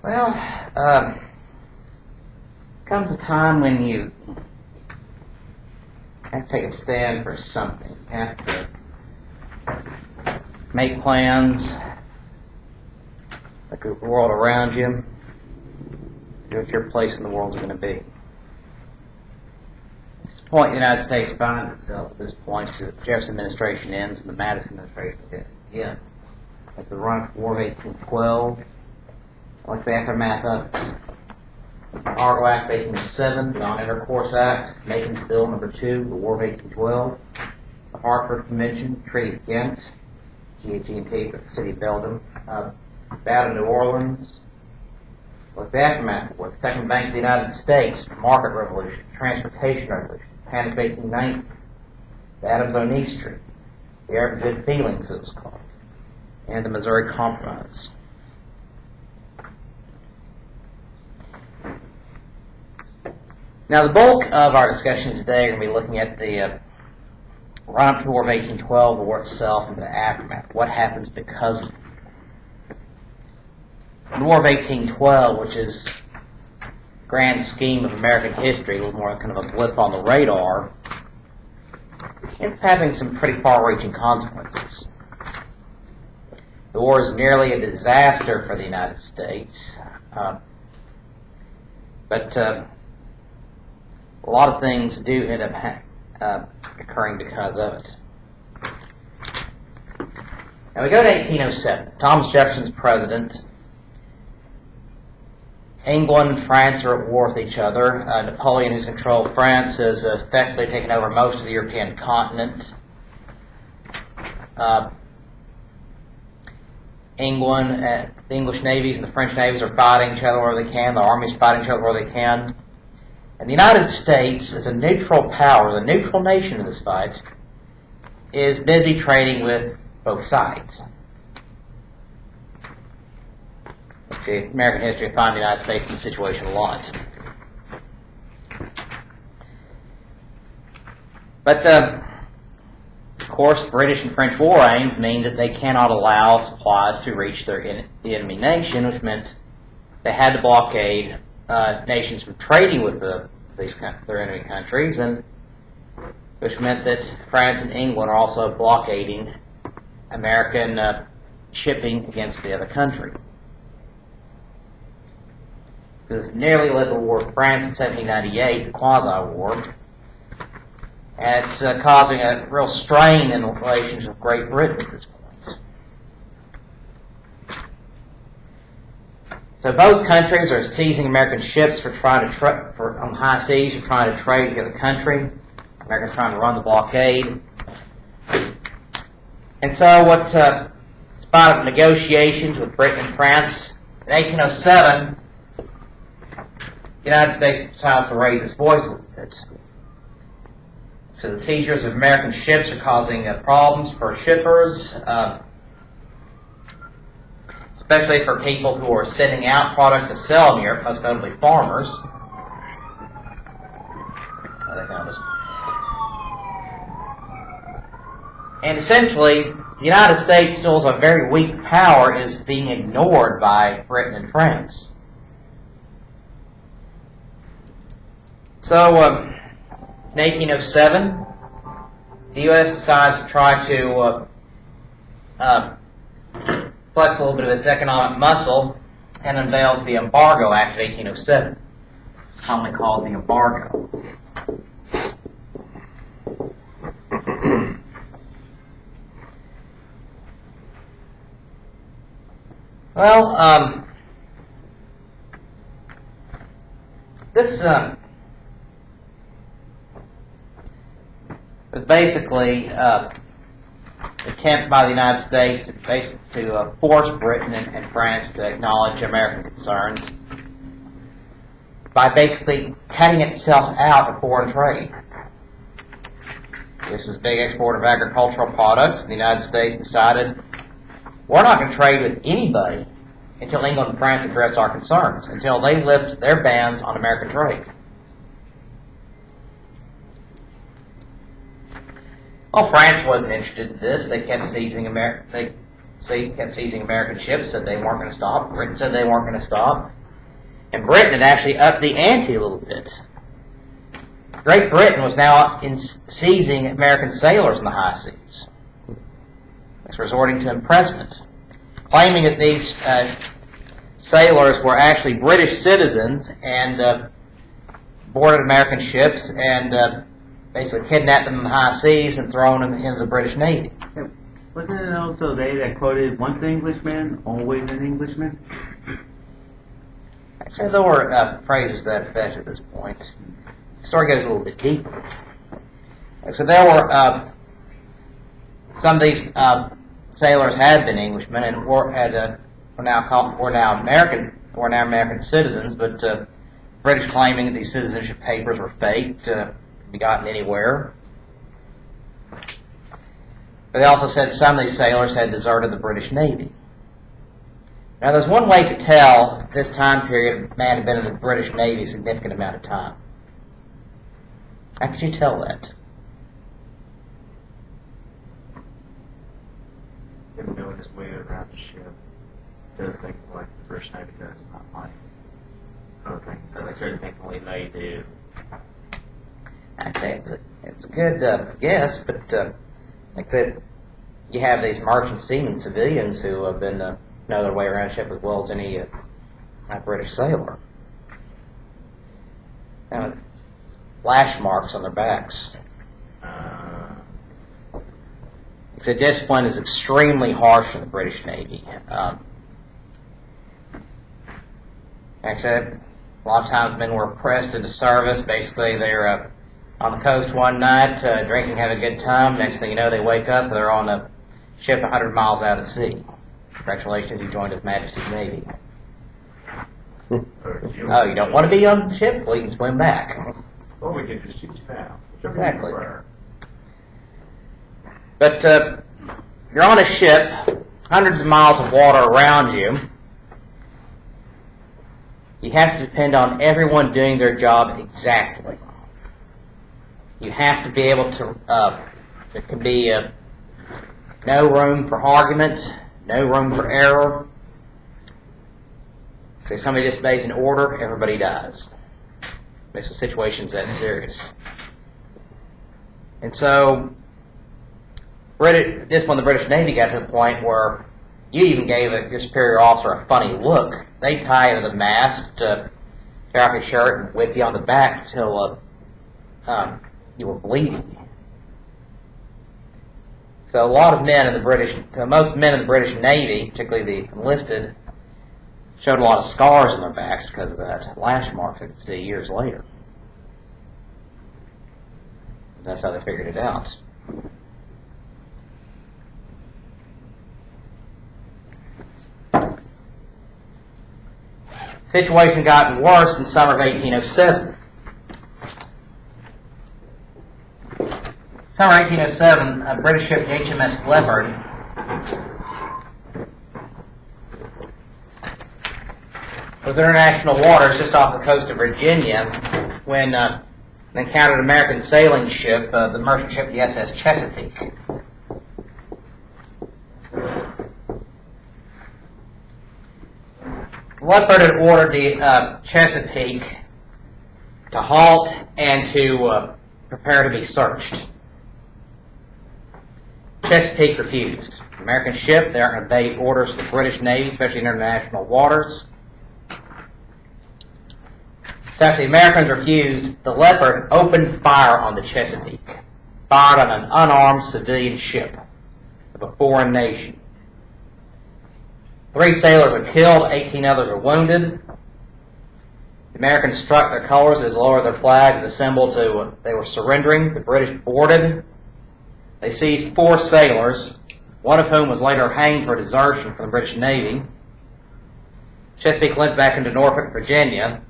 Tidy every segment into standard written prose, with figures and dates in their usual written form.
Well, comes a time when you have to take a stand for something. You have to make plans, look at the world around you, see what your place in the world is going to be. This is the point the United States finds itself at this point. The Jefferson administration ends and the Madison administration begins. At the run of War of 1812, like the aftermath of it. The Argo Act of 1807, the Non-Intercourse Act, Makin's Bill No. 2, the War of 1812, the Hartford Convention, Treaty of Ghent, GHG&T for the City of Belgium, Battle of New Orleans, like the aftermath of war, the Second Bank of the United States, the Market Revolution, Transportation Revolution, Panic of 1890, the Adams-O'Neill Treaty, the Era of Good Feelings, it was called, and the Missouri Compromise. Now, the bulk of our discussion today are going to be looking at the run-up to the War of 1812, the war itself, and the aftermath. What happens because of it? The War of 1812, which is the grand scheme of American history, a little more kind of a blip on the radar, ends up having some pretty far-reaching consequences. The war is nearly a disaster for the United States, but a lot of things do end up occurring because of it. Now we go to 1807. Thomas Jefferson's president. England and France are at war with each other. Napoleon, who's controlled France, has effectively taken over most of the European continent. England, the English navies and the French navies are fighting each other where they can. The armies are fighting each other where they can. And the United States, as a neutral power, the neutral nation in this fight, is busy trading with both sides. Let's see, American history finds the United States in this situation a lot. But, of course, British and French war aims mean that they cannot allow supplies to reach their enemy nation, which meant they had to blockade nations from trading with their enemy countries, and which meant that France and England are also blockading American shipping against the other country. This nearly led to the War with France in 1798, the quasi-war, and it's causing a real strain in the relations with Great Britain at this point. So both countries are seizing American ships for trying to on high seas for trying to trade with the other country. America's trying to run the blockade. And so what, in spite of negotiations with Britain and France, in 1807, the United States decides to raise its voice a little bit. So the seizures of American ships are causing problems for shippers, especially for people who are sending out products to sell in Europe, most notably farmers. And essentially, the United States, still as a very weak power, is being ignored by Britain and France. So, in 1807, the U.S. decides to try to flex a little bit of its economic muscle and unveils the Embargo Act of 1807, commonly called the Embargo. Well, this was basically an attempt by the United States to force Britain and France to acknowledge American concerns by basically cutting itself out of foreign trade. This is a big exporter of agricultural products, and the United States decided, we're not going to trade with anybody until England and France address our concerns, until they lift their bans on American trade. Well, France wasn't interested in this. They kept seizing kept seizing American ships, said they weren't going to stop. Britain said they weren't going to stop. And Britain had actually upped the ante a little bit. Great Britain was now seizing American sailors in the high seas. It was resorting to imprisonment, claiming that these sailors were actually British citizens and boarded American ships and basically kidnapped them in the high seas and thrown them into the British Navy. Wasn't it also they that quoted, once an Englishman, always an Englishman? Actually, there were phrases to that effect at this point. The story goes a little bit deeper. So there were some of these sailors had been Englishmen and were now American citizens, but British claiming that these citizenship papers were faked, could be gotten anywhere. But they also said some of these sailors had deserted the British Navy. Now, there's one way to tell this time period a man had been in the British Navy a significant amount of time. How could you tell that? Him knowing his way around the ship does things like the British Navy does, not like other things. So they certain things only they do. I'd say it's a good guess, but like I said, you have these merchant seamen, civilians who have been know their way around a ship as well as any British sailor. Now, splash marks on their backs. The discipline is extremely harsh in the British Navy. Like I said, a lot of times men were pressed into service. Basically, they're on the coast one night, drinking, having a good time. Next thing you know, they wake up, they're on a ship 100 miles out at sea. Congratulations, you joined His Majesty's Navy. Oh, you don't want to be on the ship? Well, you can swim back. Or we can just shoot you down. Exactly. But you're on a ship, hundreds of miles of water around you. You have to depend on everyone doing their job exactly. You have to be able to, there can be no room for argument, no room for error. Say somebody disobeys an order, everybody dies. Makes the situation's that serious. And so, this when the British Navy got to the point where you even gave your superior officer a funny look. They tie you to the mast, tear off your shirt, and whip you on the back until you were bleeding. So a lot of men in most men in the British Navy, particularly the enlisted, showed a lot of scars on their backs because of that lash mark they could see years later. That's how they figured it out. Situation got worse in summer of 1807. Summer 1807, a British ship, the HMS Leopard, was in international waters just off the coast of Virginia when it encountered an American sailing ship, the merchant ship, the SS Chesapeake. Leopard had ordered the Chesapeake to halt and to prepare to be searched. Chesapeake refused. American ship, they aren't going to obey orders of the British Navy, especially in international waters. So after the Americans refused, the Leopard opened fire on the Chesapeake, fired on an unarmed civilian ship of a foreign nation. 3 sailors were killed, 18 others were wounded. The Americans struck their colors as lowered their flags, assembled to, they were surrendering. The British boarded. They seized 4 sailors, one of whom was later hanged for desertion from the British Navy. Chesapeake went back into Norfolk, Virginia.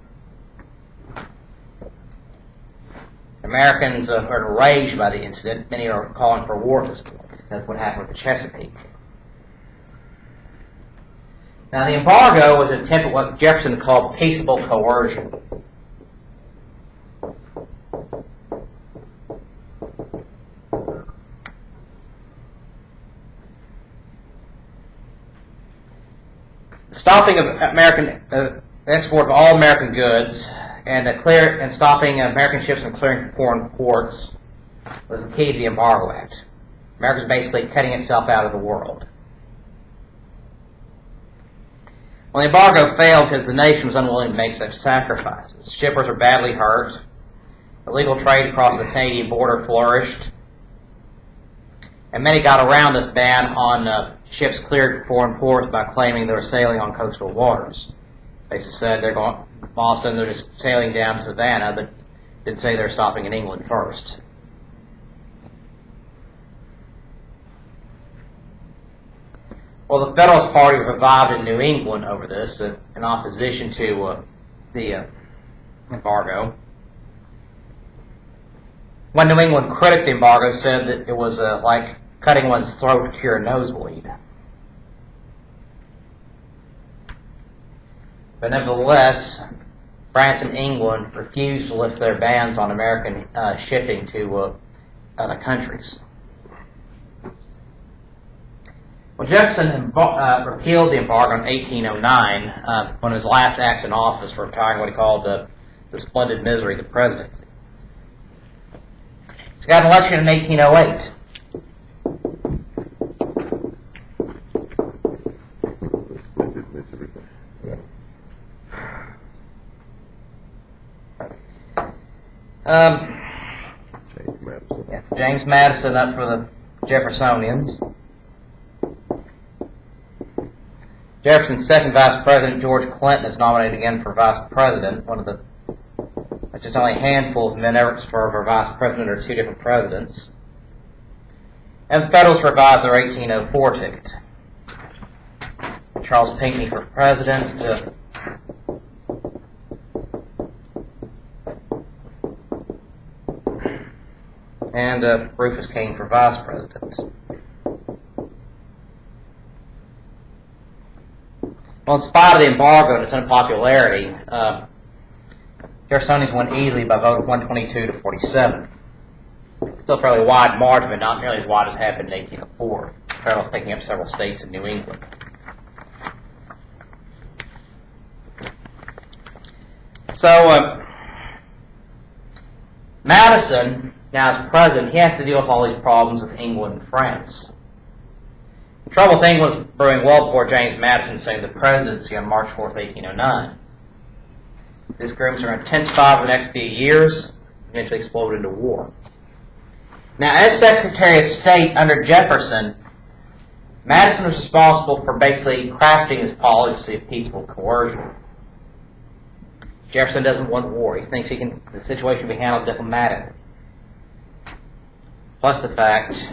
Americans are enraged by the incident. Many are calling for war at this point. That's what happened with the Chesapeake. Now, the embargo was an attempt at what Jefferson called peaceable coercion. Stopping of American export of all American goods and stopping American ships from clearing foreign ports was the key to the Embargo Act. America was basically cutting itself out of the world. Well, the embargo failed because the nation was unwilling to make such sacrifices. Shippers were badly hurt. Illegal trade across the Canadian border flourished. And many got around this ban on ships cleared from foreign ports by claiming they were sailing on coastal waters. They just said they're going to Boston, they're just sailing down to Savannah, but didn't say they're stopping in England first. Well, the Federalist Party revived in New England over this in opposition to the embargo. One New England critic of the embargo said that it was like cutting one's throat to cure a nosebleed. But nevertheless, France and England refused to lift their bans on American shipping to other countries. Well, Jefferson repealed the embargo in 1809, one of his last acts in office, for retiring what he called the splendid misery of the presidency. He got an election in 1808. James Madison up for the Jeffersonians. Jefferson's second vice president, George Clinton, is nominated again for vice president. Just only a handful of men ever served for vice president or two different presidents. And the Federalists revived their 1804 ticket. Charles Pinckney for president. And Rufus King for vice president. Well, in spite of the embargo and its unpopularity, Jeffersonians won easily by a vote of 122 to 47. Still a fairly wide margin, but not nearly as wide as happened in 1804. Federalists taking up several states in New England. So, Madison, now as president, he has to deal with all these problems with England and France. The trouble with England was brewing well before James Madison assumed the presidency on March 4th, 1809. These skirmishes are intensified over the next few years, eventually exploded into war. Now, as Secretary of State under Jefferson, Madison was responsible for basically crafting his policy of peaceful coercion. Jefferson doesn't want war. He thinks the situation can be handled diplomatically. Plus the fact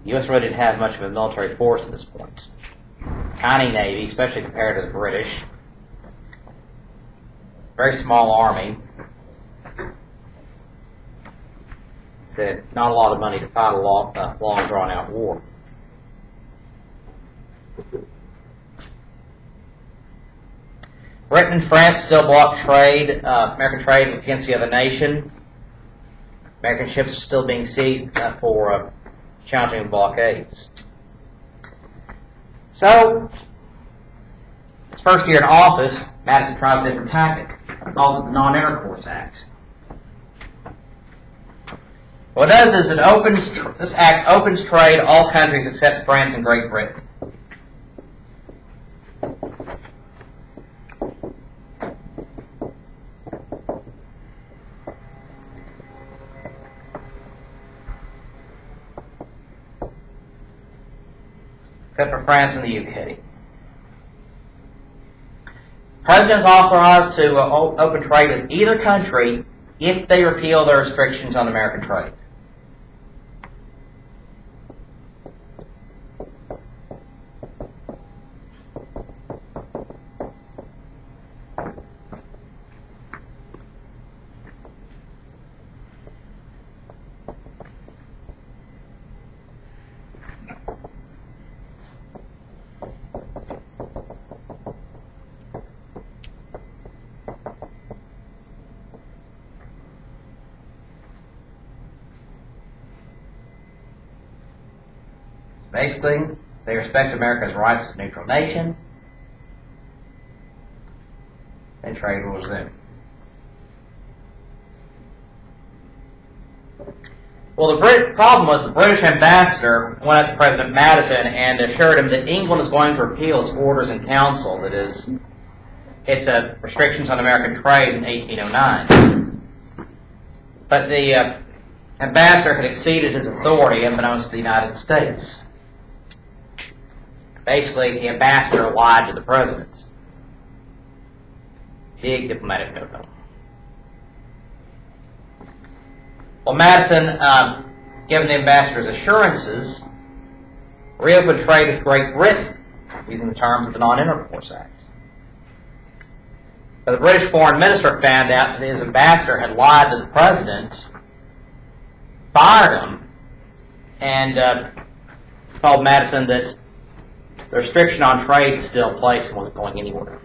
the U.S. really didn't have much of a military force at this point. Tiny navy, especially compared to the British. Very small army. Said not a lot of money to fight a long drawn-out war. Britain and France still blocked trade, American trade against the other nation. American ships are still being seized for challenging blockades. So, his first year in office, Madison tried a different tactic. He calls it the Non-Intercourse Act. What it does is this act opens trade to all countries except France and Great Britain. Except for France and the UK. Presidents authorized to open trade with either country if they repeal their restrictions on American trade. Basically, they respect America's rights as a neutral nation. and trade will resume. Well, the problem was the British ambassador went up to President Madison and assured him that England is going to repeal its orders in council, that is, its restrictions on American trade in 1809. But the ambassador had exceeded his authority unbeknownst to the United States. Basically, the ambassador lied to the president. Big diplomatic no-no. Well, Madison, given the ambassador's assurances, reopened trade with Great Britain using the terms of the Non-Intercourse Act. But the British foreign minister found out that his ambassador had lied to the president, fired him, and told Madison that the restriction on trade was still in place and wasn't going anywhere.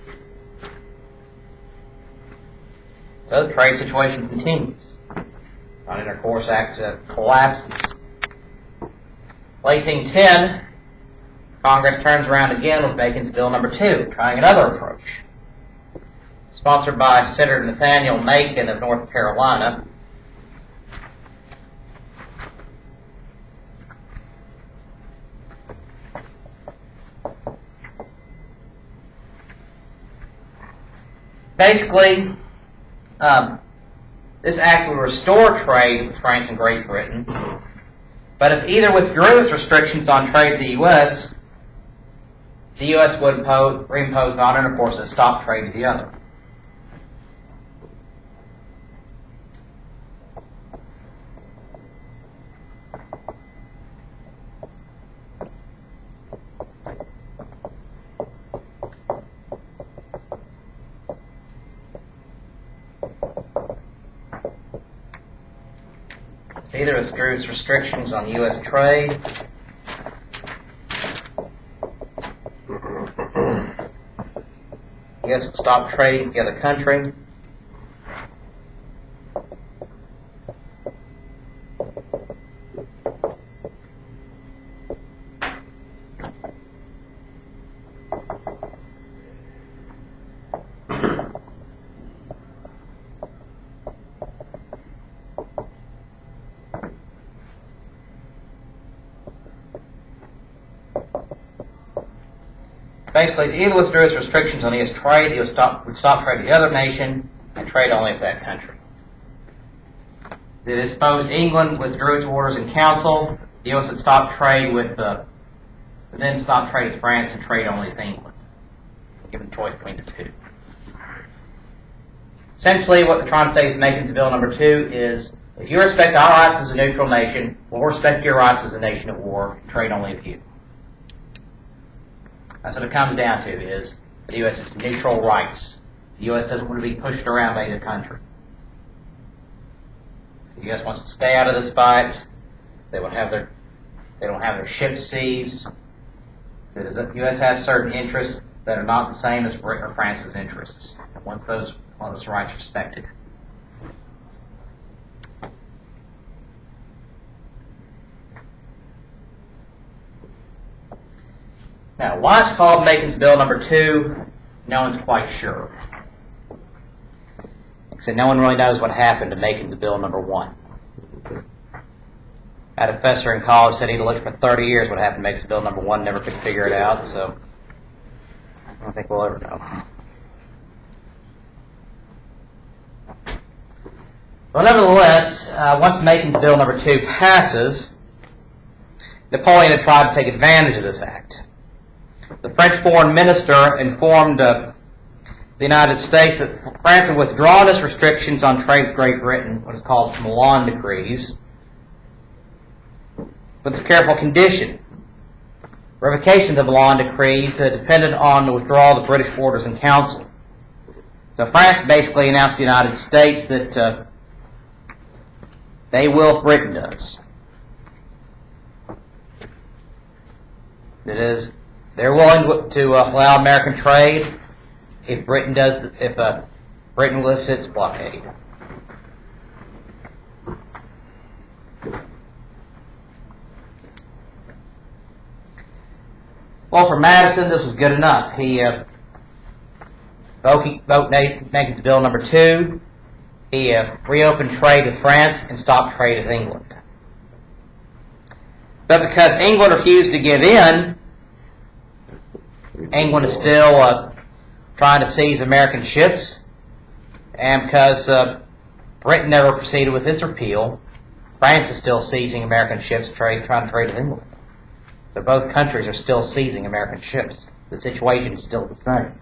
So the trade situation continues. Non-Intercourse Act collapses. In 1810, Congress turns around again with Bacon's Bill No. 2, trying another approach. Sponsored by Senator Nathaniel Macon of North Carolina. Basically, this act would restore trade with France and Great Britain, but if either withdrew its restrictions on trade with the U.S. would reimpose non-intercourse and stop trade with the other. Either withdrew its restrictions on U.S. trade, U.S. would stop trading with the other country, basically, it's either withdrew its restrictions on U.S. trade, would stop trade with the other nation, and trade only with that country. It supposed England withdrew its orders in council, the U.S. would stop trade with, then stop trade with France and trade only with England, given the choice between the two. Essentially, what they're trying to say with Macon's Bill No. 2 is, if you respect our rights as a neutral nation, we'll respect your rights as a nation at war, and trade only with you. That's what it comes down to, is the U.S. has neutral rights. The U.S. doesn't want to be pushed around by either country. The U.S. wants to stay out of this fight. They don't have their ships seized. The U.S. has certain interests that are not the same as Britain or France's interests. And once those rights are respected. Now, why it's called Macon's Bill No. 2, no one's quite sure. Like I said, no one really knows what happened to Macon's Bill No. 1. I had a professor in college said he'd looked for 30 years what happened to Macon's Bill No. 1, never could figure it out, so I don't think we'll ever know. Well, nevertheless, once Macon's Bill No. 2 passes, Napoleon had tried to take advantage of this act. The French foreign minister informed the United States that France had withdrawn its restrictions on trade with Great Britain, what is called its Milan decrees, with a careful condition. Revocation of the Milan decrees depended on the withdrawal of the British orders in council. So France basically announced to the United States that they will if Britain does. That is, they're willing to allow American trade if Britain Britain lifts its blockade. Well, for Madison, this was good enough. He vote Makings Bill number 2. He reopened trade with France and stopped trade with England. But because England refused to give in, England is still trying to seize American ships, and because Britain never proceeded with its repeal, France is still seizing American ships trying to trade with England. So both countries are still seizing American ships. The situation is still the same.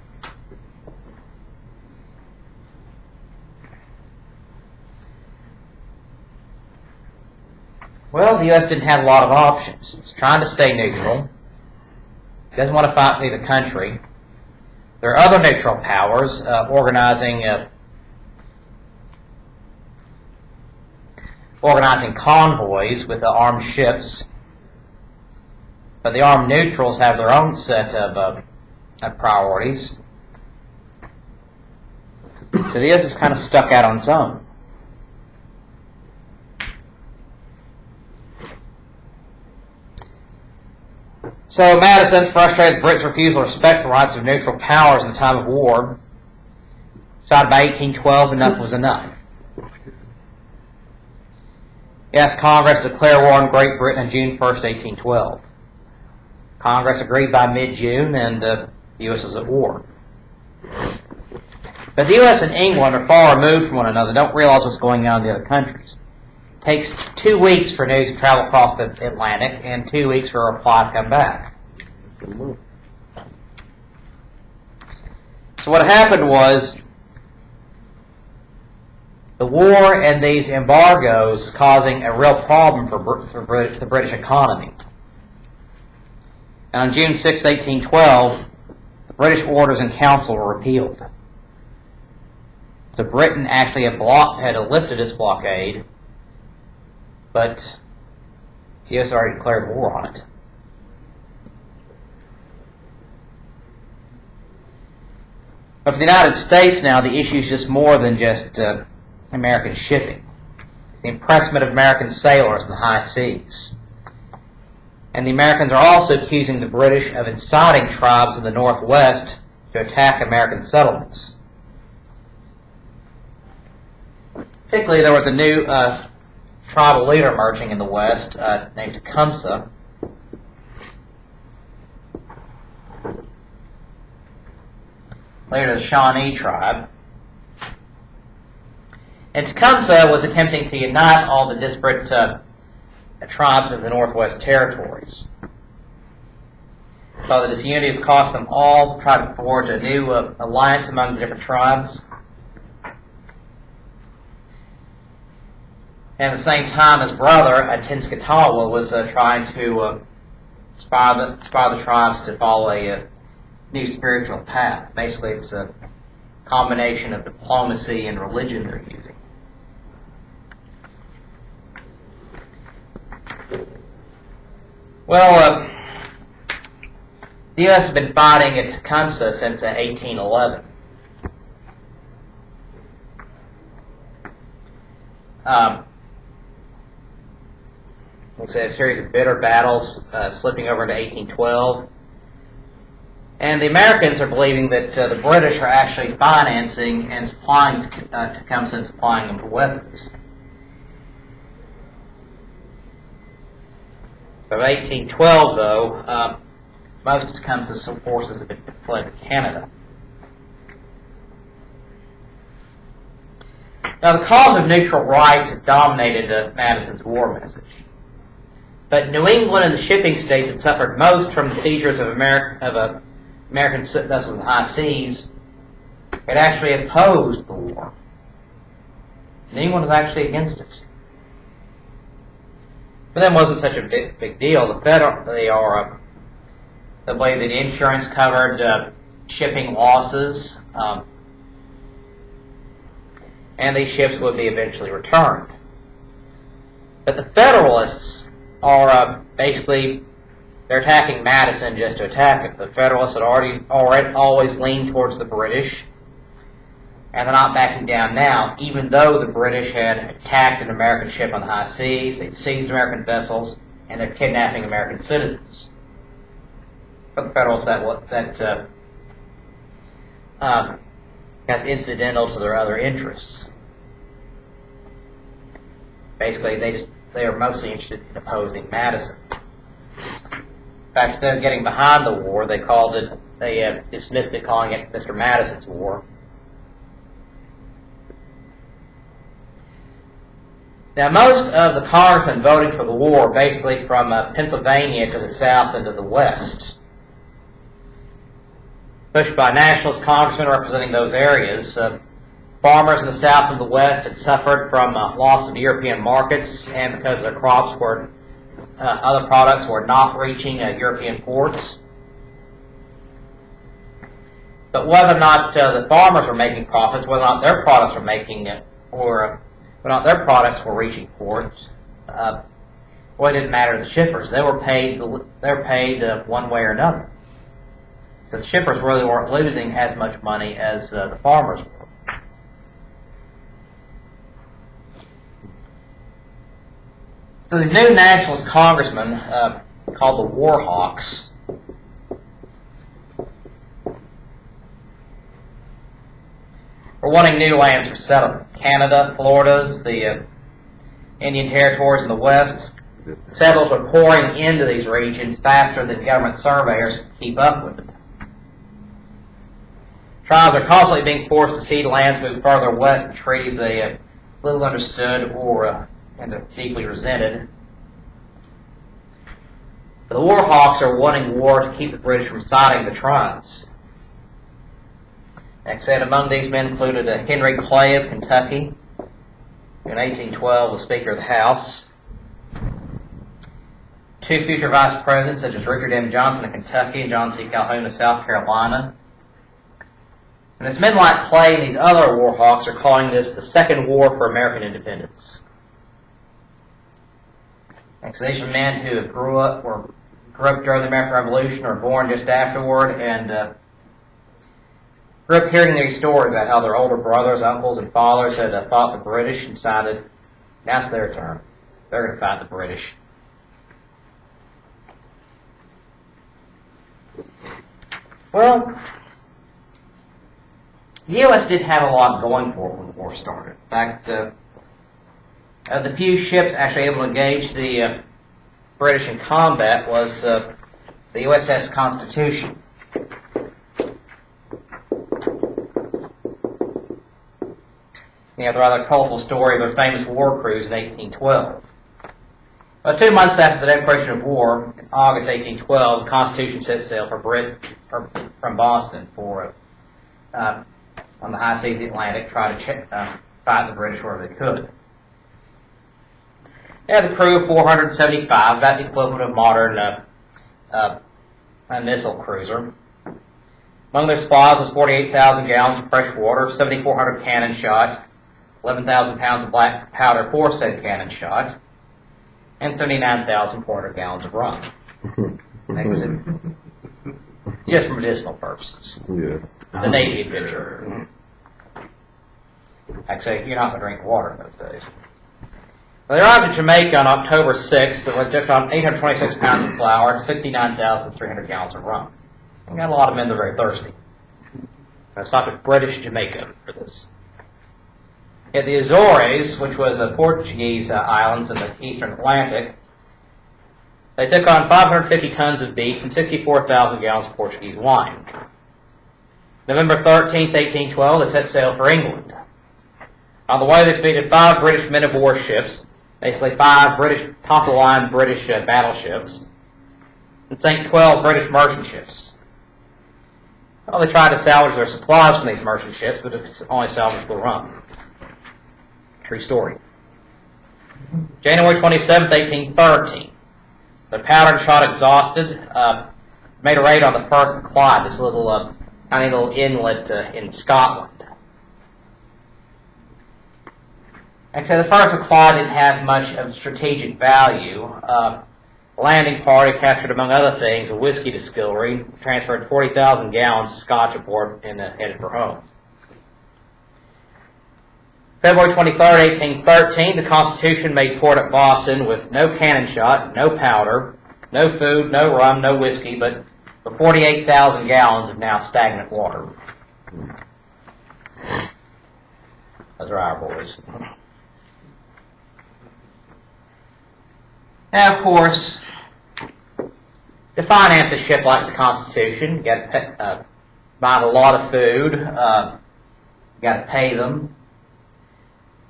Well, the U.S. didn't have a lot of options. It's trying to stay neutral. It doesn't want to fight with either country. There are other neutral powers organizing convoys with the armed ships. But the armed neutrals have their own set of priorities. So the U.S. is kind of stuck out on its own. So Madison, frustrated with Britain's refusal to respect the rights of neutral powers in time of war, decided by 1812 enough was enough. He asked Congress to declare war on Great Britain on June 1st, 1812. Congress agreed by mid-June, and the U.S. was at war. But the U.S. and England are far removed from one another, don't realize what's going on in the other countries. It takes 2 weeks for news to travel across the Atlantic, and 2 weeks for a reply to come back. So what happened was, the war and these embargoes causing a real problem for the British economy. And on June 6, 1812, the British orders in council were repealed. So Britain actually had lifted its blockade, but the U.S. already declared war on it. But for the United States now, the issue is just more than just American shipping. It's the impressment of American sailors in the high seas. And the Americans are also accusing the British of inciting tribes in the Northwest to attack American settlements. Particularly, there was a new tribal leader emerging in the West named Tecumseh. Leader of the Shawnee tribe. And Tecumseh was attempting to unite all the disparate tribes of the Northwest Territories. So the disunity has cost them all to try to forge a new alliance among the different tribes. And at the same time, his brother, Tenskwatawa, was trying to inspire the tribes to follow a new spiritual path. Basically, it's a combination of diplomacy and religion they're using. Well, the U.S. has been fighting at Tecumseh since 1811. It's a series of bitter battles slipping over into 1812. And the Americans are believing that the British are actually financing and supplying Tecumseh and supplying them with weapons. By 1812, though, most of Tecumseh's forces have been fled to Canada. Now, the cause of neutral rights had dominated Madison's war message. But New England and the shipping states had suffered most from the seizures of American vessels in the high seas, had actually opposed the war. New England was actually against it. For them, it wasn't such a big deal. They believed that insurance covered shipping losses, and these ships would be eventually returned. But the Federalists are basically, they're attacking Madison just to attack it. The Federalists had already always leaned towards the British, and they're not backing down now, even though the British had attacked an American ship on the high seas, they'd seized American vessels, and they're kidnapping American citizens. For the Federalists, kind of incidental to their other interests. Basically, they are mostly interested in opposing Madison. In fact, instead of getting behind the war, they dismissed it, calling it Mr. Madison's War. Now, most of the congressmen voting for the war, basically from Pennsylvania to the south and to the west, pushed by nationalist congressmen representing those areas. Farmers in the south and the west had suffered from loss of European markets, and because their crops were other products were not reaching European ports. But whether or not the farmers were making profits, whether or not their products were making it, or whether or not their products were reaching ports, well, it didn't matter to the shippers. They were paid one way or another. So the shippers really weren't losing as much money as the farmers were. So these new nationalist congressmen, called the War Hawks, were wanting new lands for settlement. Canada, Florida's, the Indian territories in the west. Settlers were pouring into these regions faster than government surveyors could keep up with it. Tribes are constantly being forced to cede lands, move further west in treaties they little understood or and are deeply resented. The War Hawks are wanting war to keep the British from siding the tribes. Like I said, among these men included Henry Clay of Kentucky, who in 1812 was Speaker of the House. Two future vice presidents, such as Richard M. Johnson of Kentucky and John C. Calhoun of South Carolina. And it's men like Clay and these other War Hawks are calling this the Second War for American Independence. And so these are men who grew up during the American Revolution or born just afterward, and grew up hearing these stories about how their older brothers, uncles, and fathers had fought the British and decided, now it's their turn. They're going to fight the British. Well, the U.S. didn't have a lot going for it when the war started. In fact, the few ships actually able to engage the British in combat was the USS Constitution. You know, the rather colorful story of their famous war cruise in 1812. 2 months after the declaration of war, in August 1812, the Constitution set sail from Boston for on the high seas of the Atlantic, try to fight the British wherever they could. They had the crew of 475, about the equivalent of modern a missile cruiser. Among their supplies was 48,000 gallons of fresh water, 7,400 cannon shot, 11,000 pounds of black powder for said cannon shot, and 79,400 gallons of rum. Just for medicinal purposes. Yes. The Navy adventure. Like I say, you're not going to drink water in those days. Well, they arrived in Jamaica on October 6th. They were just on 826 pounds of flour and 69,300 gallons of rum. We got a lot of men that are very thirsty. I stopped at British Jamaica for this. At the Azores, which was a Portuguese islands in the eastern Atlantic, they took on 550 tons of beef and 64,000 gallons of Portuguese wine. November 13th, 1812, they set sail for England. On the way, they defeated 5 British men-of-war ships, basically 5 top-of-the-line British battleships, and sank 12 British merchant ships. Well, they tried to salvage their supplies from these merchant ships, but it's only salvaged the rum. True story. January 27th, 1813. The powder and shot exhausted, made a raid on the Firth of Clyde, this little tiny little inlet in Scotland. Like I said, the Firth of Clyde didn't have much of strategic value. The landing party captured, among other things, a whiskey distillery, transferred 40,000 gallons of scotch aboard, and headed for home. February 23rd, 1813, the Constitution made port at Boston with no cannon shot, no powder, no food, no rum, no whiskey, but for 48,000 gallons of now stagnant water. Those are our boys. Now, of course, to finance a ship like the Constitution, you got to buy a lot of food. You got to pay them.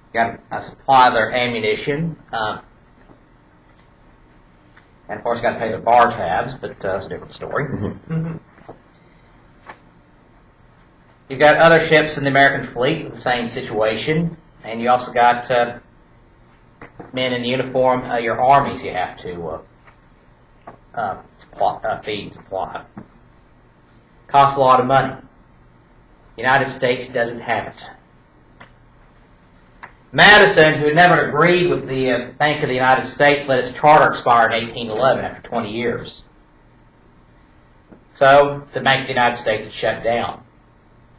You got to supply their ammunition. And of course, you got to pay their bar tabs, but that's a different story. You've got other ships in the American fleet with the same situation, and you also got men in uniform, your armies you have to feed and supply. Costs a lot of money. The United States doesn't have it. Madison, who had never agreed with the Bank of the United States, let his charter expire in 1811 after 20 years. So the Bank of the United States had shut down.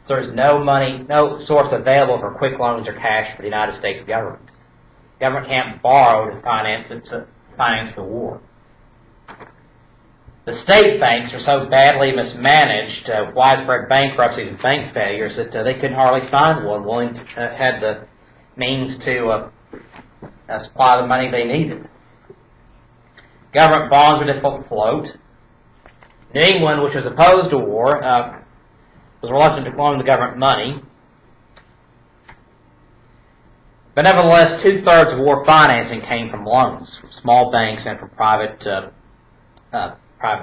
So there's no money, no source available for quick loans or cash for the United States government. The government can't borrow to finance the war. The state banks are so badly mismanaged, widespread bankruptcies and bank failures, that they couldn't hardly find one willing to had the means to supply the money they needed. Government bonds were difficult to float. New England, which was opposed to war, was reluctant to loan the government money. But nevertheless, 2/3 of war financing came from loans, from small banks and from private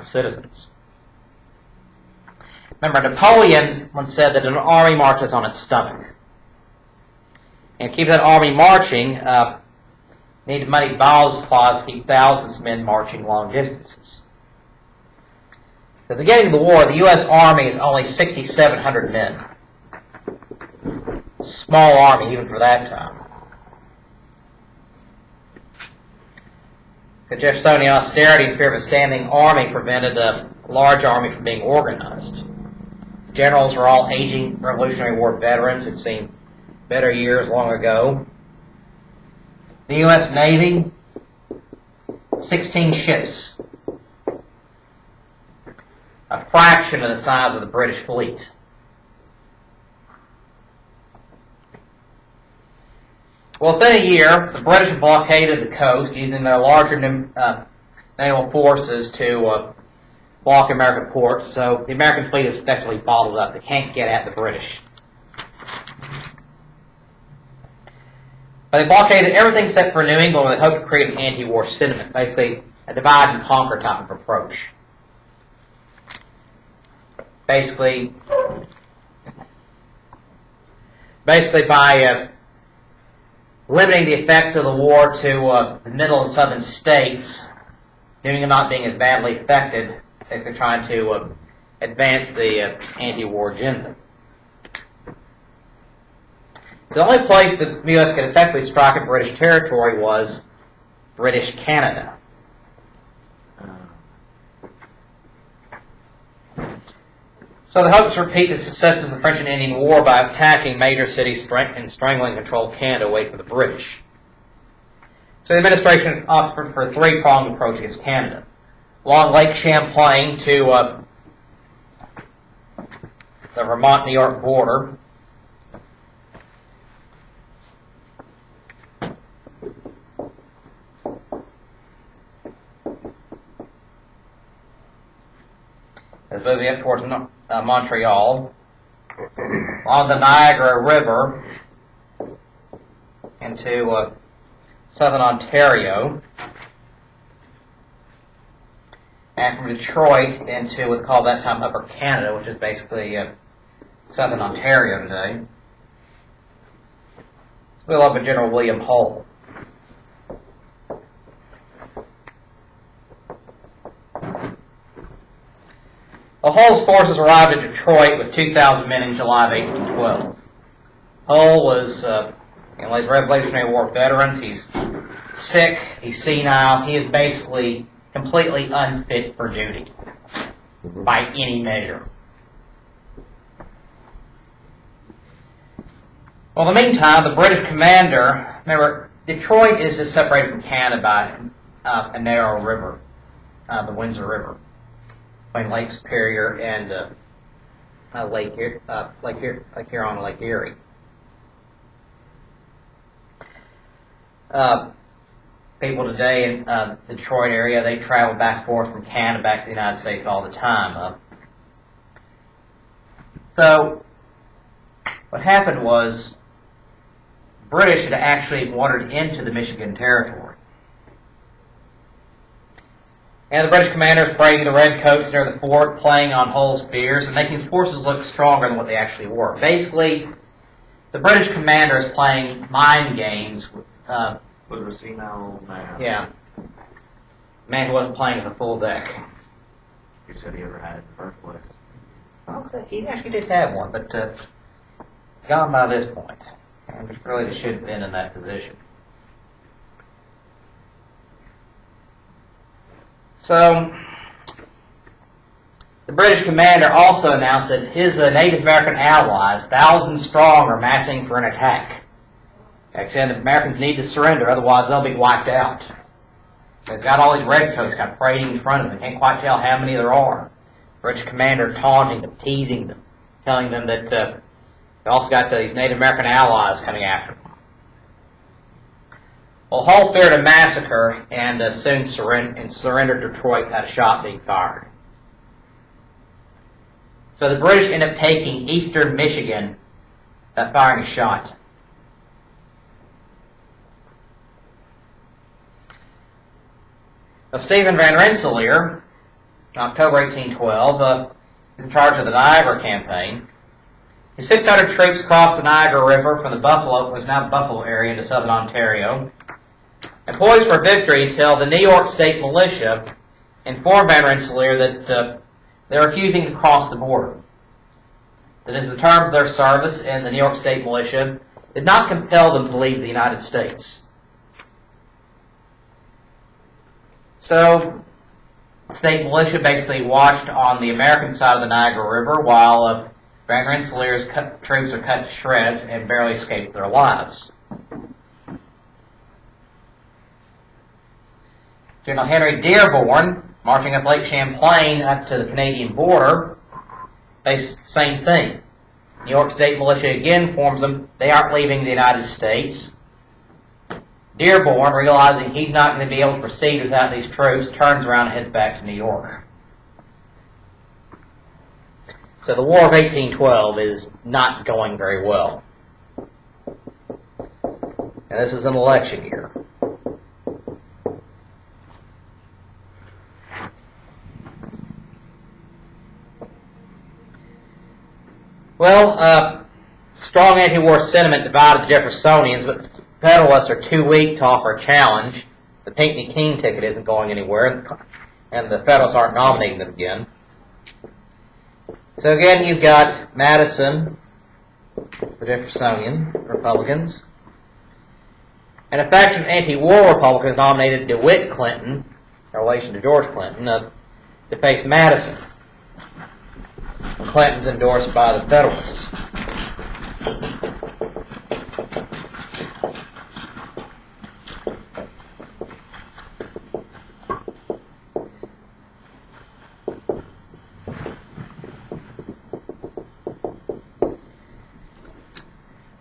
citizens. Remember, Napoleon once said that an army marches on its stomach. And to keep that army marching, needed money to buy all the supplies to keep thousands of men marching long distances. At the beginning of the war, the U.S. Army is only 6,700 men. Small army, even for that time. The Jeffersonian austerity and fear of a standing army prevented a large army from being organized. Generals were all aging Revolutionary War veterans who'd seen better years long ago. The U.S. Navy, 16 ships. A fraction of the size of the British fleet. Well, within a year, the British blockaded the coast using their larger naval forces to block American ports, so the American fleet is effectively bottled up. They can't get at the British. But they blockaded everything except for New England, where they hoped to create an anti-war sentiment, basically a divide and conquer type of approach. Basically by limiting the effects of the war to the middle and southern states, New England not being as badly affected, basically trying to advance the anti-war agenda. So the only place the U.S. could effectively strike at British territory was British Canada. So they hoped to repeat the successes of the French and Indian War by attacking major cities and strangling and control Canada away from the British. So the administration opted for a three-pronged approach against Canada. Along Lake Champlain to the Vermont-New York border, as moving up towards Montreal, along the Niagara River into southern Ontario, and from Detroit into what's called that time Upper Canada, which is basically southern Ontario today. It's built up by General William Hull. Hull's forces arrived at Detroit with 2,000 men in July of 1812. Hull was, like Revolutionary War veterans, he's sick, he's senile, he is basically completely unfit for duty by any measure. Well, in the meantime, the British commander, remember, Detroit is just separated from Canada by a narrow river, the Windsor River, between Lake Superior and Lake Huron and Lake Erie. people today in the Detroit area, they travel back and forth from Canada back to the United States all the time. So what happened was British had actually wandered into the Michigan territory. And the British commanders parading the redcoats near the fort, playing on Hull's fears, and making his forces look stronger than what they actually were. Basically, the British commander is playing mind games with a senile old man. Yeah. Man who wasn't playing at the full deck. Who said he ever had it in the first place? I'll say he actually did have one, but gone by this point. And really should have been in that position. So, the British commander also announced that his Native American allies, thousands strong, are massing for an attack. Saying the Americans need to surrender, otherwise they'll be wiped out. It's got all these redcoats parading in front of them. They can't quite tell how many there are. The British commander taunting them, teasing them, telling them that they also got these Native American allies coming after them. Well, Hull feared a massacre and soon surrendered Detroit without a shot being fired. So the British end up taking eastern Michigan without firing a shot. Now, Stephen Van Rensselaer, in October 1812, is in charge of the Niagara campaign. His 600 troops crossed the Niagara River from the Buffalo, was now Buffalo area, into southern Ontario, and poised for victory until the New York State Militia informed Van Rensselaer that they were refusing to cross the border. That is, the terms of their service in the New York State Militia did not compel them to leave the United States. So, the state militia basically watched on the American side of the Niagara River while Van Rensselaer's troops are cut to shreds and barely escaped their lives. General Henry Dearborn, marching up Lake Champlain up to the Canadian border, faced the same thing. New York State Militia again informs them they aren't leaving the United States. Dearborn, realizing he's not going to be able to proceed without these troops, turns around and heads back to New York. So the War of 1812 is not going very well. And this is an election year. Well, strong anti-war sentiment divided the Jeffersonians, but the Federalists are too weak to offer a challenge. The Pinckney King ticket isn't going anywhere, and the Federalists aren't nominating them again. So again, you've got Madison, the Jeffersonian Republicans, and a faction of anti-war Republicans nominated DeWitt Clinton, in relation to George Clinton, to face Madison. Clinton's endorsed by the Federalists.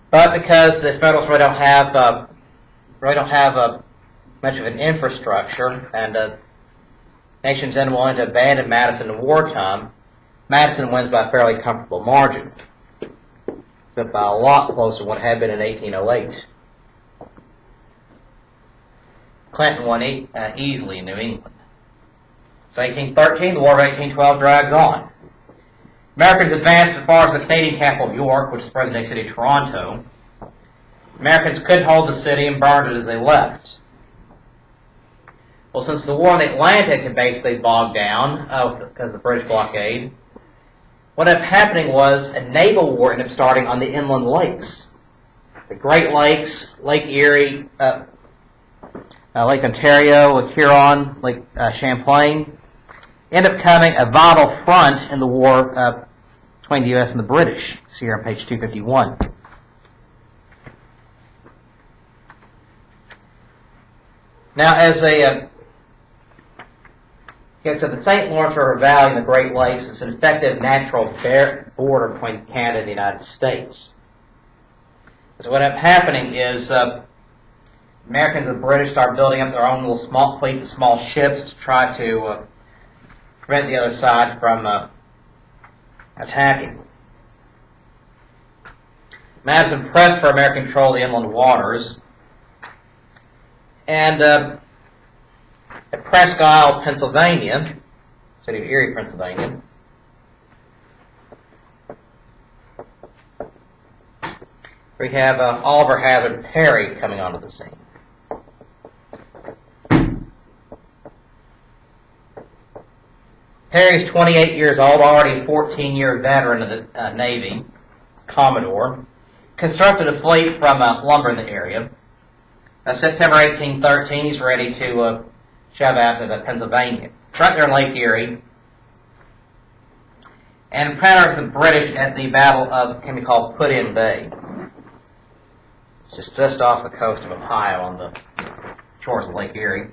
But because the Federalists really don't have much of an infrastructure, and the nation's unwilling to abandon Madison in wartime, Madison wins by a fairly comfortable margin, but by a lot closer than what had been in 1808. Clinton won easily in New England. So 1813, the War of 1812 drags on. Americans advanced as far as the Canadian capital of York, which is the present-day city of Toronto. Americans couldn't hold the city and burned it as they left. Well, since the war on the Atlantic had basically bogged down because of the British blockade, what ended up happening was a naval war ended up starting on the inland lakes. The Great Lakes, Lake Erie, Lake Ontario, Lake Huron, Lake Champlain, ended up becoming a vital front in the war between the U.S. and the British. See here on page 251. Now, as so the St. Lawrence River Valley and the Great Lakes is an effective natural border between Canada and the United States. So what ended up happening is Americans and the British start building up their own little small fleets of small ships to try to prevent the other side from attacking. Madison pressed for American control of the inland waters, and at Presque Isle, Pennsylvania, city of Erie, Pennsylvania, we have Oliver Hazard Perry coming onto the scene. Perry's 28 years old, already a 14-year veteran of the Navy, Commodore. Constructed a fleet from lumber in the area. September 1813, he's ready to shove out to Pennsylvania. It's right there in Lake Erie. And encounters the British at the Battle of, can be called Put-in Bay. It's just off the coast of Ohio on the shores of Lake Erie.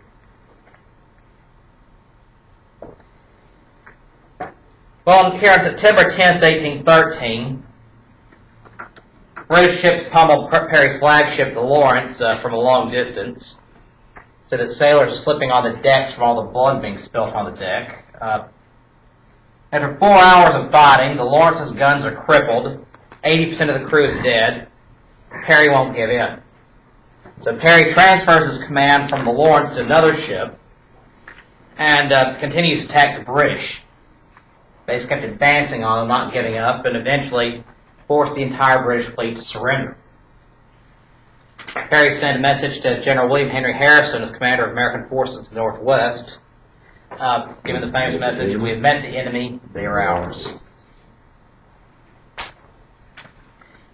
Well, here on September 10th, 1813, British ships pummeled Perry's flagship, the Lawrence, from a long distance, so that sailors are slipping on the decks from all the blood being spilt on the deck. After 4 hours of fighting, the Lawrence's guns are crippled, 80% of the crew is dead. Perry won't give in. So Perry transfers his command from the Lawrence to another ship and continues to attack the British. They just kept advancing on them, not giving up, and eventually forced the entire British fleet to surrender. Perry sent a message to General William Henry Harrison as commander of American forces in the Northwest, giving the famous message, "We have met the enemy, they are ours."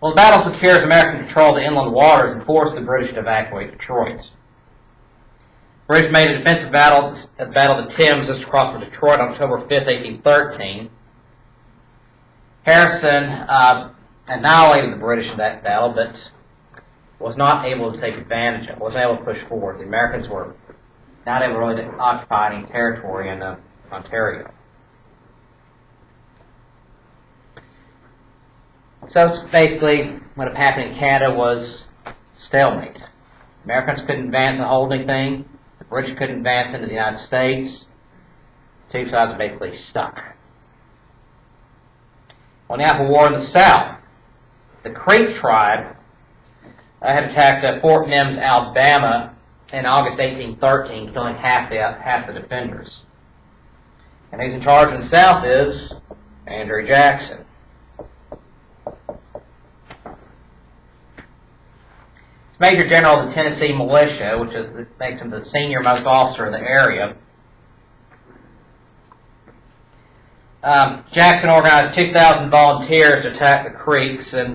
Well, the battle secures American control of the inland waters and forced the British to evacuate Detroit. The British made a defensive battle at the Battle of the Thames just across from Detroit on October 5th, 1813. Harrison annihilated the British in that battle, but was not able to take advantage of it, wasn't able to push forward. The Americans were not able really to occupy any territory in Ontario. So basically, what had happened in Canada was stalemate. Americans couldn't advance and hold anything. The British couldn't advance into the United States. Two sides were basically stuck. Well, now for war in the South. The Creek tribe had attacked Fort Mims, Alabama in August 1813, killing half the defenders. And who's in charge in the South is Andrew Jackson. Major General of the Tennessee Militia, which makes him the senior most officer in the area. Jackson organized 2,000 volunteers to attack the Creeks and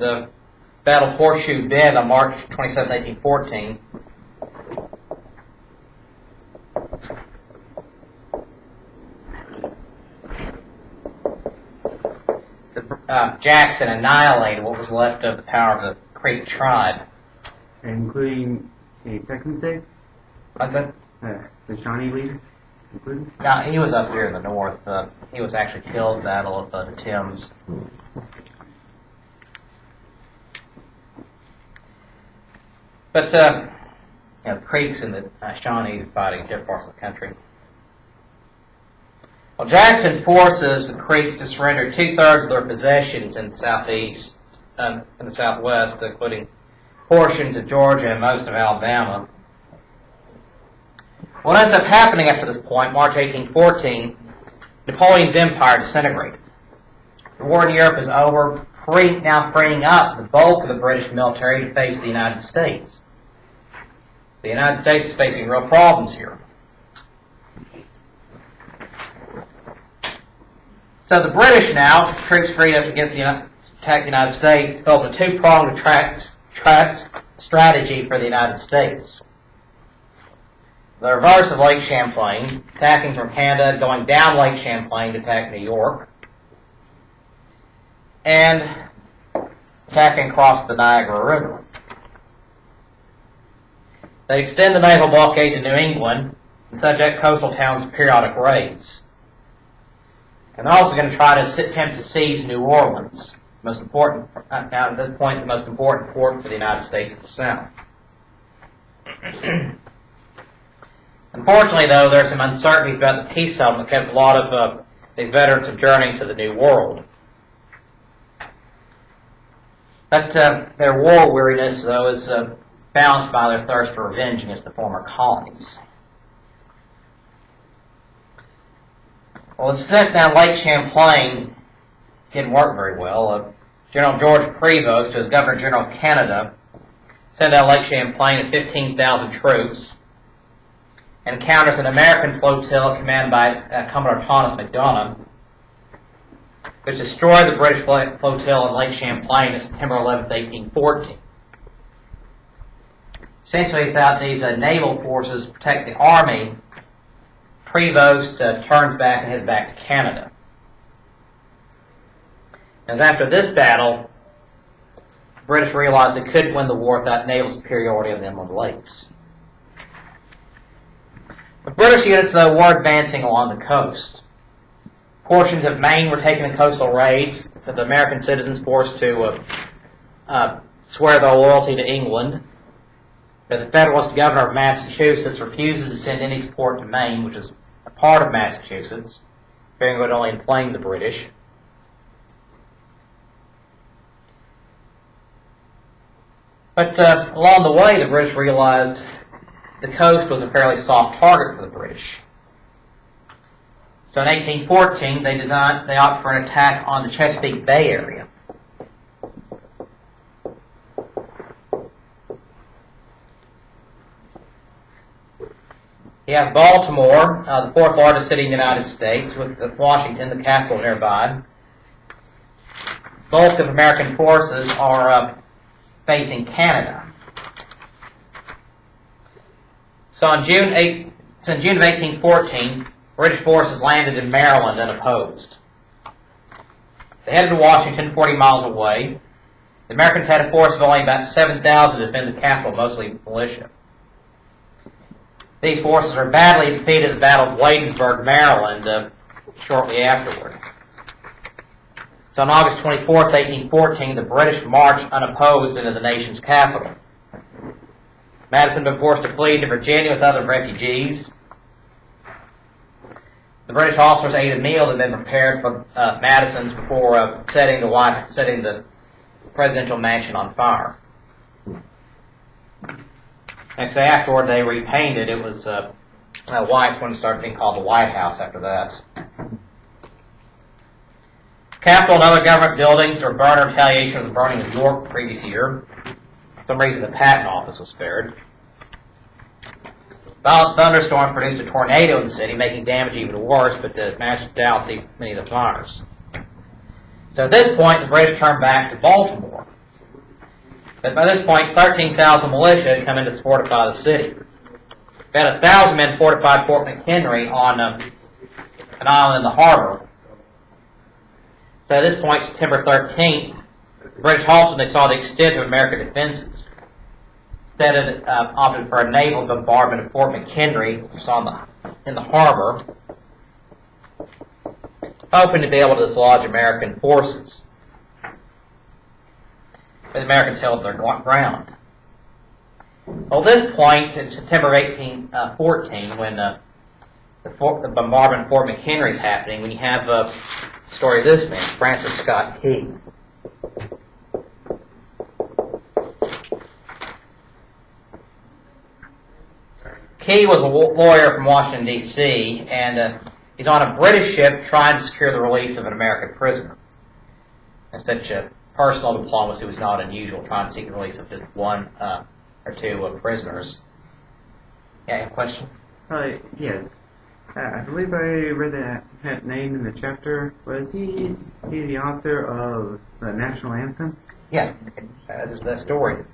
battled Horseshoe Bend on March 27, 1814. Jackson annihilated what was left of the power of the Creek tribe. Including a Texan state? What's that? The Shawnee leader? Including? No, he was up here in the north. He was actually killed in the Battle of the Thames. But, the Creeks and the Shawnees are fighting in different parts of the country. Well, Jackson forces the Creeks to surrender 2/3 of their possessions in the southeast, in the southwest, including portions of Georgia and most of Alabama. What ends up happening after this point, March 1814, Napoleon's empire disintegrated. The war in Europe is over, now freeing up the bulk of the British military to face the United States. The United States is facing real problems here. So the British now, troops freed up against attack the United States, developed a two-pronged strategy for the United States. The reverse of Lake Champlain, attacking from Canada, going down Lake Champlain to attack New York, and attacking across the Niagara River. They extend the naval blockade to New England and subject coastal towns to periodic raids. And they're also going to try to attempt to seize New Orleans, most important, now at this point, the most important port for the United States at the South. Unfortunately, though, there are some uncertainties about the peace settlement that kept a lot of these veterans from journeying to the New World. But their war weariness, though, is balanced by their thirst for revenge against the former colonies. Well, the step down Lake Champlain didn't work very well. General George Prevost, as Governor General of Canada, sent out Lake Champlain with 15,000 troops and encounters an American flotilla commanded by Commodore Thomas MacDonough, which destroyed the British flotilla in Lake Champlain on September 11, 1814. Essentially, without these naval forces to protect the army, Prevost turns back and heads back to Canada. As after this battle, the British realized they couldn't win the war without naval superiority of the inland lakes. The British units, though, were advancing along the coast. Portions of Maine were taking in coastal raids, with the American citizens forced to swear their loyalty to England. But the Federalist governor of Massachusetts refuses to send any support to Maine, which is a part of Massachusetts, fearing it would only inflame the British. But along the way, the British realized the coast was a fairly soft target for the British. So in 1814, they opted for an attack on the Chesapeake Bay area. You have Baltimore, the fourth largest city in the United States, with Washington, the capital, nearby. Bulk of American forces are facing Canada. So in June of 1814, British forces landed in Maryland unopposed. They headed to Washington, 40 miles away. The Americans had a force of only about 7,000 to defend the capital, mostly militia. These forces were badly defeated at the Battle of Bladensburg, Maryland, shortly afterward. So on August 24, 1814, the British marched unopposed into the nation's capital. Madison had been forced to flee to Virginia with other refugees. The British officers ate a meal that had been prepared for Madison's before setting the presidential mansion on fire. Next day afterward, they repainted. It was white when it started being called the White House after that. Capitol and other government buildings were burned in retaliation of the burning of York the previous year. For some reason, the Patent Office was spared. Violent thunderstorm produced a tornado in the city, making damage even worse, but managed to douse many of the fires. So at this point, the British turned back to Baltimore. But by this point, 13,000 militia had come in to fortify the city. About 1,000 men fortified Fort McHenry on an island in the harbor. So at this point, September 13th, the British halted and they saw the extent of American defenses. Instead, opted for a naval bombardment of Fort McHenry, which was in the harbor, hoping to be able to dislodge American forces. But the Americans held their ground. Well, at this point, in September 1814, when the bombardment of Fort McHenry is happening, when you have the story of this man, Francis Scott Key. Key was a lawyer from Washington, D.C., and he's on a British ship trying to secure the release of an American prisoner. And such a personal diplomacy was not unusual, trying to seek the release of just one or two prisoners. Yeah, you have a question? Yes. I believe I read that name in the chapter. Was he the author of the national anthem? Yeah, that's the story.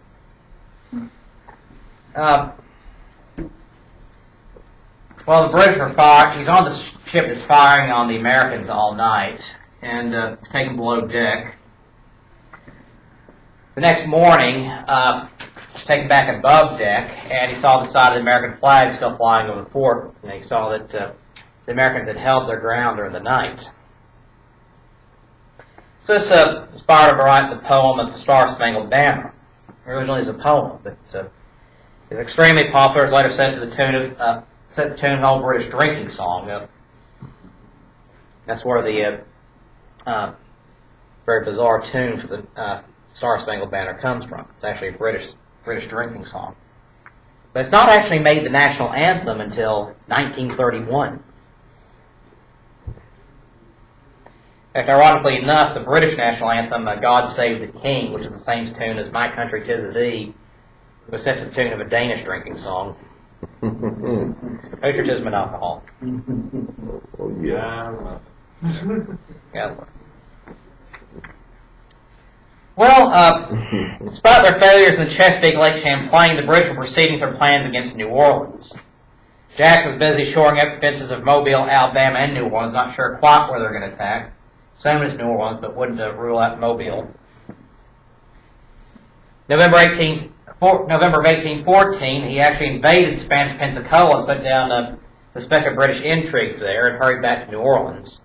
Well, the British are firing. He's on the ship that's firing on the Americans all night, and it's taken below deck. The next morning, he's taken back above deck, and he saw the side of the American flag still flying over the fort, and he saw that the Americans had held their ground during the night. So this inspired him to write the poem of the Star-Spangled Banner. Originally, it's a poem, but is extremely popular. It's later set to the tune of an old British drinking song. That's where the very bizarre tune for the Star Spangled Banner comes from. It's actually a British drinking song. But it's not actually made the national anthem until 1931. In fact, ironically enough, the British national anthem, God Save the King, which is the same tune as My Country 'Tis of Thee, was set to the tune of a Danish drinking song. Patriotism and alcohol. Oh, yeah. Yeah. Well, despite their failures in the Chesapeake Lake Champlain, the British were proceeding with their plans against New Orleans. Jackson was busy shoring up defenses of Mobile, Alabama, and New Orleans, not sure quite where they're going to attack. Same as New Orleans, but wouldn't rule out Mobile. November of 1814, he actually invaded Spanish Pensacola and put down suspected British intrigues there and hurried back to New Orleans.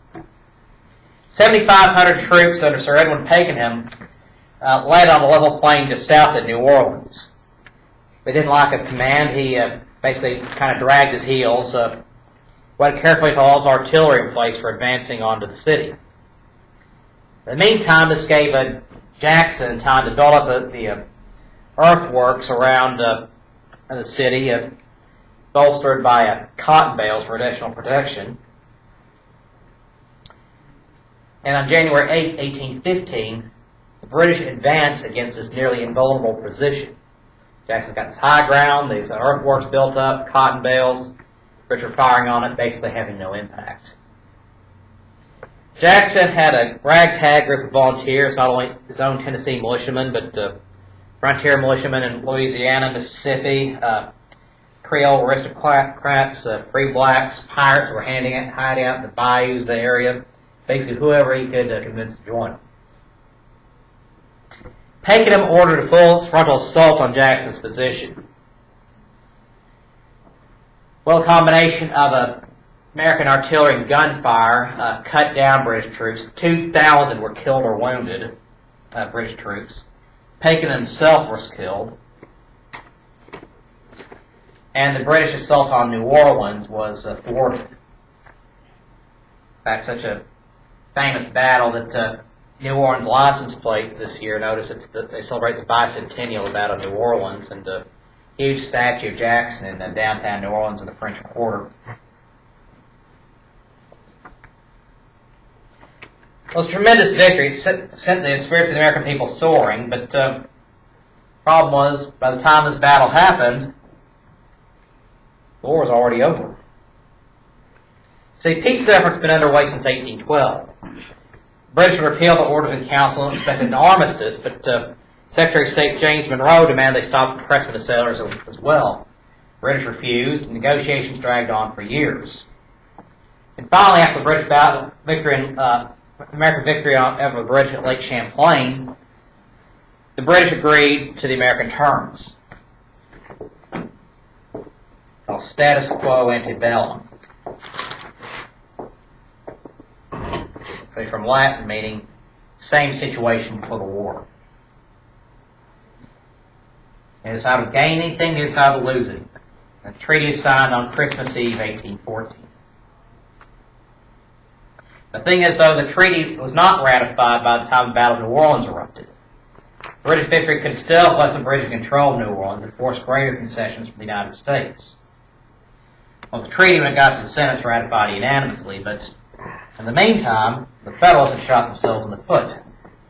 7,500 troops under Sir Edwin Pakenham led on a level plain just south of New Orleans. They didn't like his command. He basically kind of dragged his heels, waited carefully to all his artillery in place for advancing onto the city. In the meantime, this gave Jackson time to build up the earthworks around the city, bolstered by cotton bales for additional protection. And on January 8, 1815, the British advanced against this nearly invulnerable position. Jackson's got this high ground, these earthworks built up, cotton bales. British are firing on it, basically having no impact. Jackson had a ragtag group of volunteers, not only his own Tennessee militiamen, but frontier militiamen in Louisiana, Mississippi, Creole aristocrats, free blacks, pirates were hiding out in the bayous of the area. Basically, whoever he could convince to join him. Pakenham ordered a full frontal assault on Jackson's position. Well, a combination of American artillery and gunfire cut down British troops. 2,000 were killed or wounded, British troops. Pakenham himself was killed. And the British assault on New Orleans was thwarted. That's such a famous battle that New Orleans license plates this year, notice they celebrate the bicentennial Battle of New Orleans, and a huge statue of Jackson in downtown New Orleans in the French Quarter. Well, it's a tremendous victory. It sent the spirits of the American people soaring, but the problem was, by the time this battle happened, the war was already over. See, peace efforts have been underway since 1812. The British repealed the Orders in Council and expected an armistice, but Secretary of State James Monroe demanded they stop harassment of sailors as well. The British refused, and negotiations dragged on for years. And finally, after the British American victory over the bridge at Lake Champlain, the British agreed to the American terms, called status quo ante bellum. So from Latin, meaning same situation before the war. It is how to gain anything, it is how to lose it. The treaty is signed on Christmas Eve, 1814. The thing is, though, the treaty was not ratified by the time the Battle of New Orleans erupted. British victory could still have left the British in control of New Orleans and forced greater concessions from the United States. Well, the treaty, when it got to the Senate, was ratified unanimously, but in the meantime, the Federalists had shot themselves in the foot.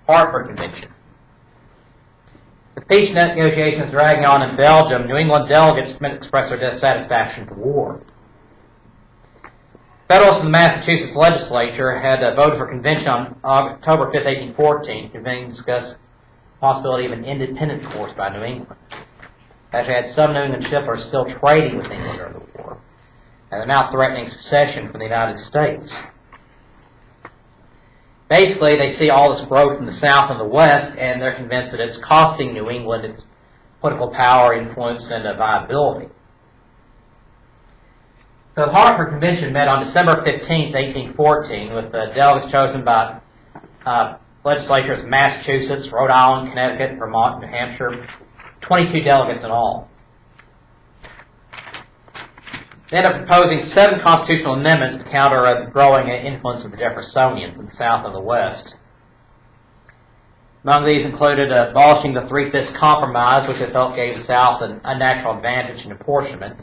Hartford Convention. With peace negotiations dragging on in Belgium, New England delegates expressed their dissatisfaction with the war. Federalists in the Massachusetts legislature had voted for convention on October 5, 1814, convening to discuss the possibility of an independent course by New England. Actually, had some New England shippers still trading with England during the war, and they're now threatening secession from the United States. Basically, they see all this growth in the South and the West, and they're convinced that it's costing New England its political power, influence, and viability. So the Hartford Convention met on December 15, 1814, with delegates chosen by legislatures of Massachusetts, Rhode Island, Connecticut, Vermont, New Hampshire, 22 delegates in all. They ended up proposing 7 constitutional amendments to counter the growing influence of the Jeffersonians in the South and the West. Among these included abolishing the 3/5 compromise, which they felt gave the South an unnatural advantage in apportionment.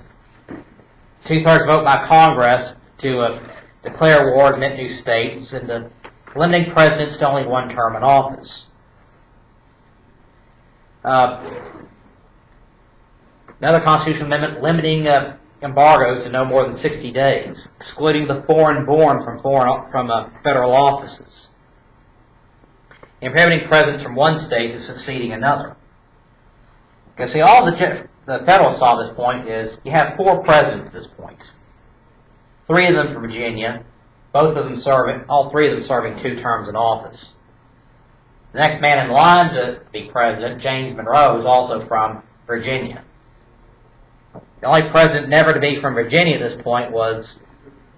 2/3 vote by Congress to declare war, admit new states, and limiting presidents to only 1 term in office. Another constitutional amendment limiting embargoes to no more than 60 days, excluding the foreign-born from federal offices, and prohibiting presidents from one state to succeeding another. Because see, all the Federalists saw at this point is you have 4 presidents at this point. 3 of them from Virginia, all 3 of them serving 2 terms in office. The next man in line to be president, James Monroe, is also from Virginia. The only president never to be from Virginia at this point was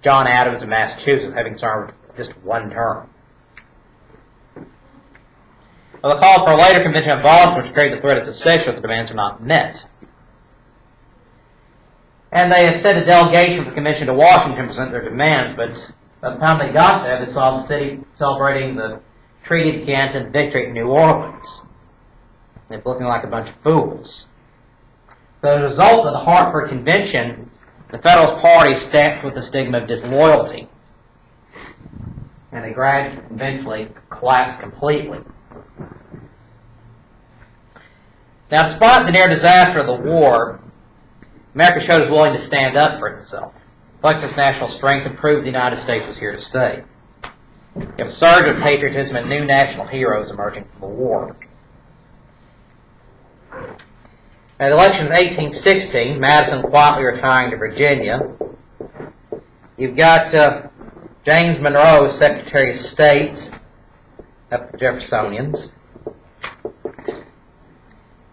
John Adams of Massachusetts, having served just 1 term. Well, the call for a later convention of Boston, which created the threat of secession, the demands were not met. And they had sent a delegation of the convention to Washington to present their demands, but by the time they got there, they saw the city celebrating the Treaty of Ghent and victory at New Orleans. They're looking like a bunch of fools. So as a result of the Hartford Convention, the Federalist Party stamped with the stigma of disloyalty. And they gradually, eventually, collapsed completely. Now, despite the near disaster of the war, America showed its willing to stand up for itself, flex its national strength, and prove the United States was here to stay. You have a surge of patriotism and new national heroes emerging from the war. At the election of 1816, Madison quietly retiring to Virginia. You've got James Monroe, Secretary of State, up the Jeffersonians.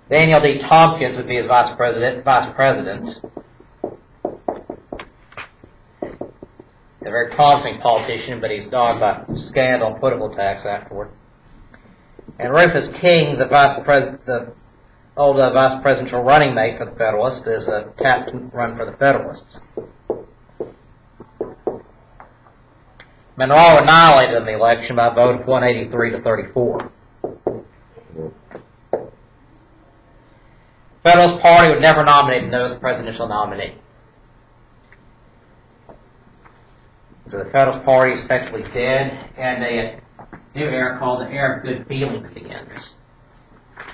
Daniel D. Tompkins would be his vice president. A very promising politician, but he's dogged by scandal and political attacks afterward. And Rufus King, the old vice presidential running mate for the Federalists, is a captain run for the Federalists. Monroe annihilated in the election by a vote of 183 to 34. The Federalist Party would never nominate another presidential nominee. So the Federalist Party is effectively dead, and a new era called the era of good feelings begins.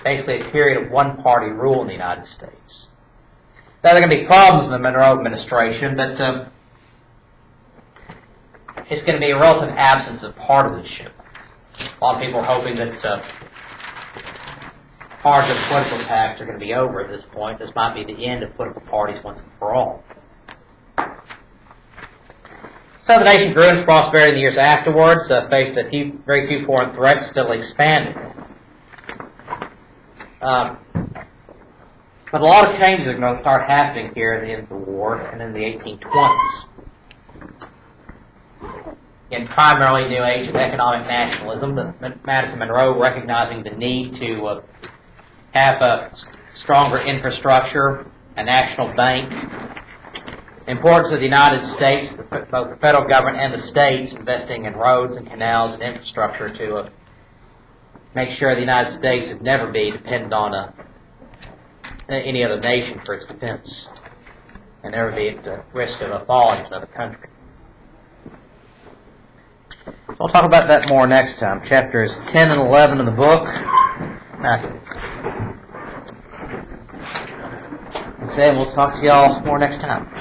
Basically a period of one-party rule in the United States. Now, there are going to be problems in the Monroe administration, but it's going to be a relative absence of partisanship. A lot of people are hoping that partisan political attacks are going to be over at this point. This might be the end of political parties once and for all. So the nation grew in its prosperity in the years afterwards, faced very few foreign threats, still expanded. But a lot of changes are going to start happening here at the end of the war and in the 1820s. In primarily new age of economic nationalism, Madison Monroe recognizing the need to have a stronger infrastructure, a national bank, the importance of the United States, both the federal government and the states, investing in roads and canals and infrastructure to make sure the United States would never be dependent on any other nation for its defense and never be at the risk of falling to another country. We'll talk about that more next time. Chapters 10 and 11 of the book. We'll talk to y'all more next time.